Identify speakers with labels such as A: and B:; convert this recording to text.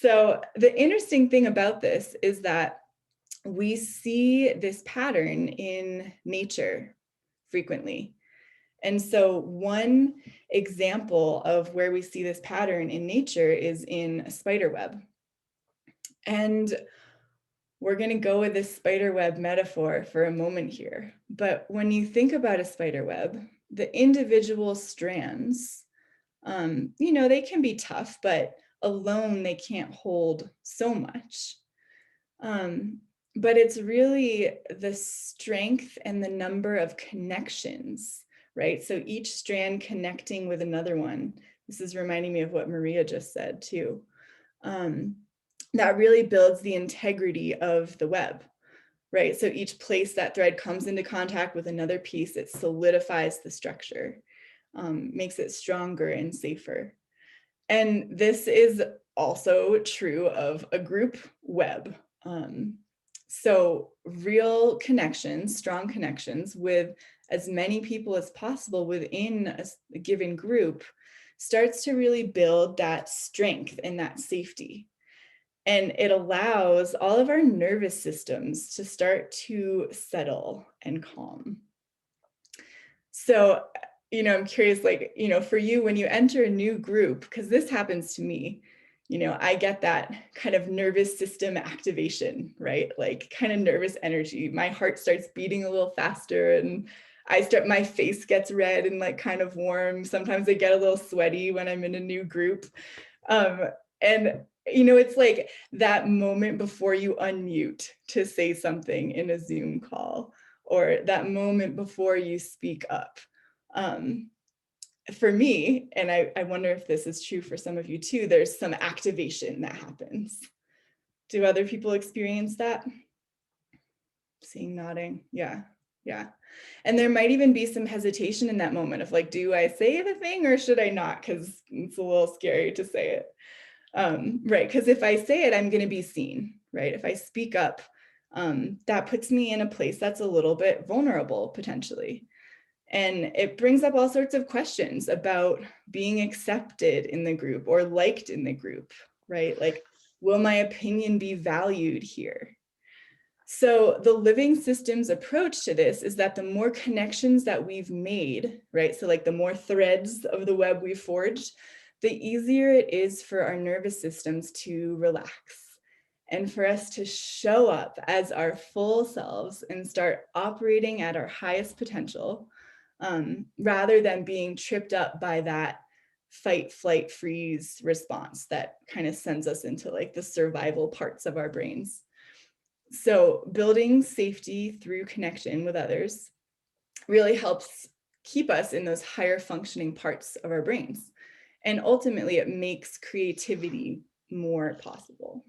A: So the interesting thing about this is that we see this pattern in nature frequently. And so one example of where we see this pattern in nature is in a spider web. And we're going to go with this spider web metaphor for a moment here. But when you think about a spider web, the individual strands, they can be tough, but alone they can't hold so much. Um, but it's really the strength and the number of connections, right? So each strand connecting with another one. This is reminding me of what Maria just said too. That really builds the integrity of the web, right? So each place that thread comes into contact with another piece, it solidifies the structure, makes it stronger and safer. And this is also true of a group web. So real connections, strong connections with as many people as possible within a given group starts to really build that strength and that safety. And it allows all of our nervous systems to start to settle and calm. So, I'm curious, for you, when you enter a new group, because this happens to me, I get that kind of nervous system activation, right? Like kind of nervous energy. My heart starts beating a little faster and my face gets red and like kind of warm. Sometimes I get a little sweaty when I'm in a new group. And it's like that moment before you unmute to say something in a Zoom call, or that moment before you speak up. For me, and I wonder if this is true for some of you too, there's some activation that happens. Do other people experience that? Seeing nodding. Yeah. Yeah. And there might even be some hesitation in that moment of like, do I say the thing or should I not? Because it's a little scary to say it. Right. Because if I say it, I'm going to be seen, right? If I speak up, that puts me in a place that's a little bit vulnerable potentially. And it brings up all sorts of questions about being accepted in the group or liked in the group, right? Like, will my opinion be valued here? So the living systems approach to this is that the more connections that we've made, right? So like the more threads of the web we've forged, the easier it is for our nervous systems to relax and for us to show up as our full selves and start operating at our highest potential, rather than being tripped up by that fight, flight, freeze response that kind of sends us into like the survival parts of our brains. So building safety through connection with others really helps keep us in those higher functioning parts of our brains. And ultimately, it makes creativity more possible.